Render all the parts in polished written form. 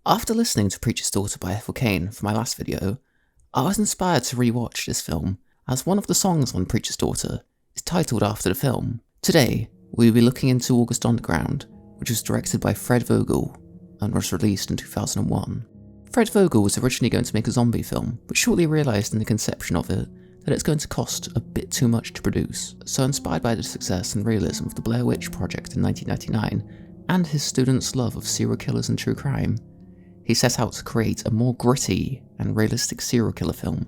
After listening to Preacher's Daughter by Ethel Cain for my last video, I was inspired to rewatch this film, as one of the songs on Preacher's Daughter is titled after the film. Today, we will be looking into August Underground, which was directed by Fred Vogel and was released in 2001. Fred Vogel was originally going to make a zombie film, but shortly realised in the conception of it that it's going to cost a bit too much to produce, so inspired by the success and realism of the Blair Witch Project in 1999, and his students' love of serial killers and true crime, he set out to create a more gritty and realistic serial killer film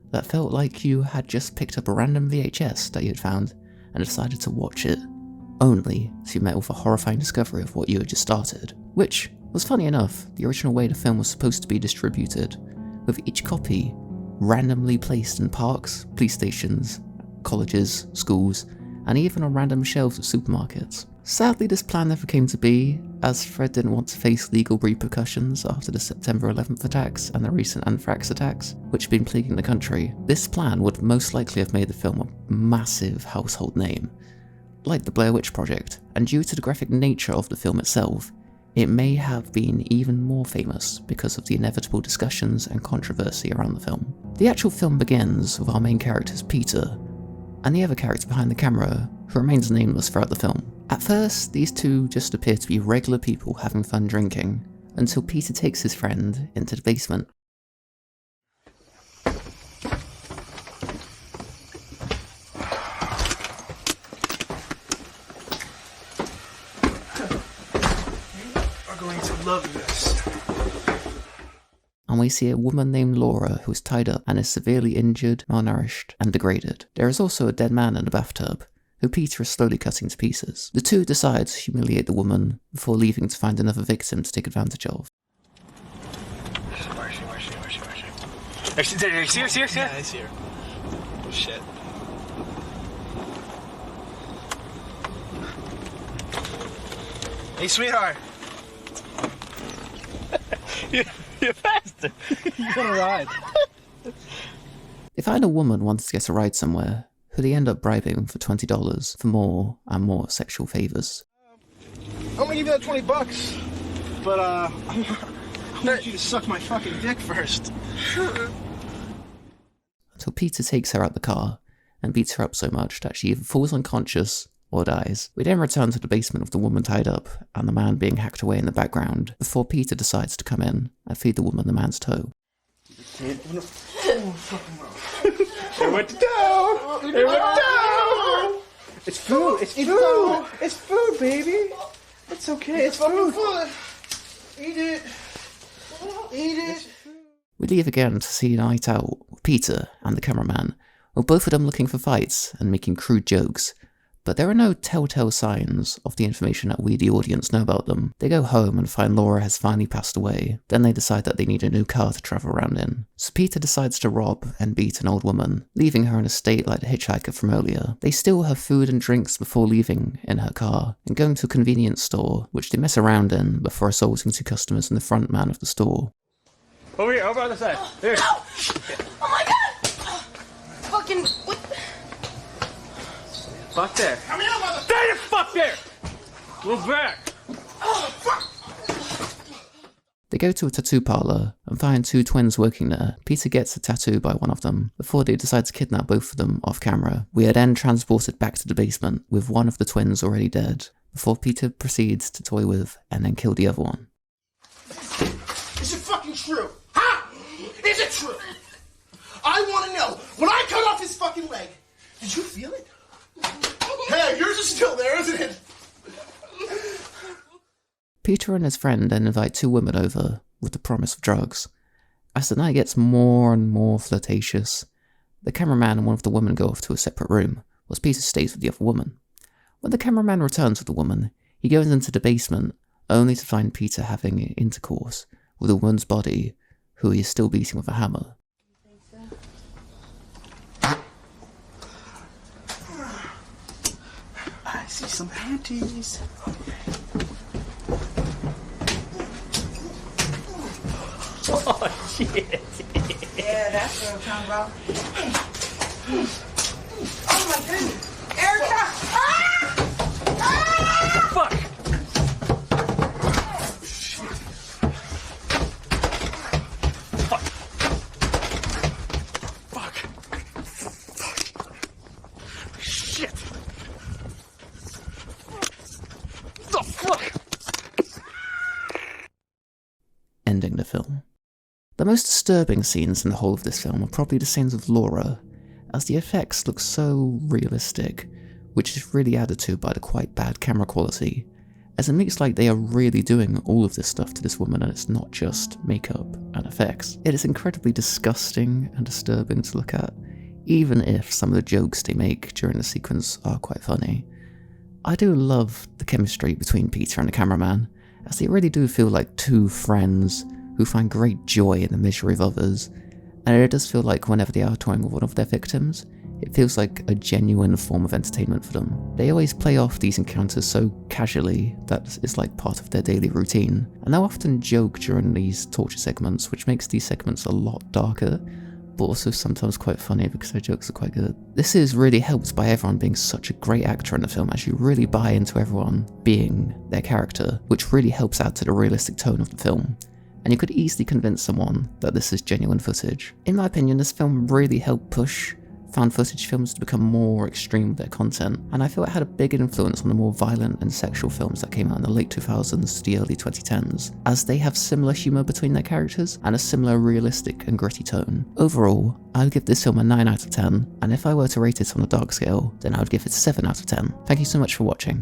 that felt like you had just picked up a random VHS that you had found and decided to watch it, only to be met with a horrifying discovery of what you had just started, which was funny enough the original way the film was supposed to be distributed, with each copy randomly placed in parks, police stations, colleges, schools, and even on random shelves of supermarkets. Sadly, this plan never came to be, as Fred didn't want to face legal repercussions after the September 11th attacks and the recent anthrax attacks, which had been plaguing the country. This plan would most likely have made the film a massive household name, like the Blair Witch Project, and due to the graphic nature of the film itself, it may have been even more famous because of the inevitable discussions and controversy around the film. The actual film begins with our main characters Peter, and the other character behind the camera, who remains nameless throughout the film. At first, these two just appear to be regular people having fun drinking, until Peter takes his friend into the basement. Going to love this. And we see a woman named Laura who is tied up and is severely injured, malnourished, and degraded. There is also a dead man in the bathtub, who Peter is slowly cutting to pieces. The two decide to humiliate the woman before leaving to find another victim to take advantage of. Where is she? Yeah, I see her. Oh, shit. Hey, sweetheart. You're faster. You want a ride? They find a woman wanting to get a ride somewhere, who they end up bribing for $20 for more and more sexual favours. I'm gonna give you that $20, but I want you to suck my fucking dick first. Until Peter takes her out the car and beats her up so much that she either falls unconscious or dies. We then return to the basement with the woman tied up and the man being hacked away in the background before Peter decides to come in and feed the woman the man's toe. It went down! It went down! It's food! It's food! It's food, baby! It's okay, it's food! Eat it! Eat it! We leave again to see a night out with Peter and the cameraman, with both of them looking for fights and making crude jokes. But there are no telltale signs of the information that we, the audience, know about them. They go home and find Laura has finally passed away. Then they decide that they need a new car to travel around in. So Peter decides to rob and beat an old woman, leaving her in a state like the hitchhiker from earlier. They steal her food and drinks before leaving in her car, and going to a convenience store, which they mess around in before assaulting two customers and the front man of the store. Over here, over on the side. Here. Oh my god! Fucking... What? Fuck there. Come here, mother. Stay the fuck there! Move back. Oh, fuck! They go to a tattoo parlor and find two twins working there. Peter gets a tattoo by one of them before they decide to kidnap both of them off camera. We are then transported back to the basement with one of the twins already dead, before Peter proceeds to toy with and then kill the other one. Is it fucking true? Huh? Is it true? I want to know, when I cut off his fucking leg, did you feel it? Hey, yours is still there, isn't it? Peter and his friend then invite two women over with the promise of drugs. As the night gets more and more flirtatious, the cameraman and one of the women go off to a separate room, whilst Peter stays with the other woman. When the cameraman returns with the woman, he goes into the basement, only to find Peter having intercourse with a woman's body, who he is still beating with a hammer. I see some panties. Oh, shit. Yeah, that's what I'm talking about. Oh my goodness. Erica! Ah! Ah! Fuck! ending the film. The most disturbing scenes in the whole of this film are probably the scenes with Laura, as the effects look so realistic, which is really added to by the quite bad camera quality, as it makes like they are really doing all of this stuff to this woman and it's not just makeup and effects. It is incredibly disgusting and disturbing to look at, even if some of the jokes they make during the sequence are quite funny. I do love the chemistry between Peter and the cameraman, as they really do feel like two friends who find great joy in the misery of others, and it does feel like whenever they are toying with one of their victims, it feels like a genuine form of entertainment for them. They always play off these encounters so casually that it's like part of their daily routine, and they'll often joke during these torture segments, which makes these segments a lot darker, but also sometimes quite funny because their jokes are quite good. This is really helped by everyone being such a great actor in the film, as you really buy into everyone being their character, which really helps add to the realistic tone of the film. And you could easily convince someone that this is genuine footage. In my opinion, this film really helped push found footage films to become more extreme with their content, and I feel it had a big influence on the more violent and sexual films that came out in the late 2000s to the early 2010s, as they have similar humour between their characters and a similar realistic and gritty tone. Overall, I'd give this film a 9 out of 10, and if I were to rate it on a dark scale, then I would give it 7 out of 10. Thank you so much for watching.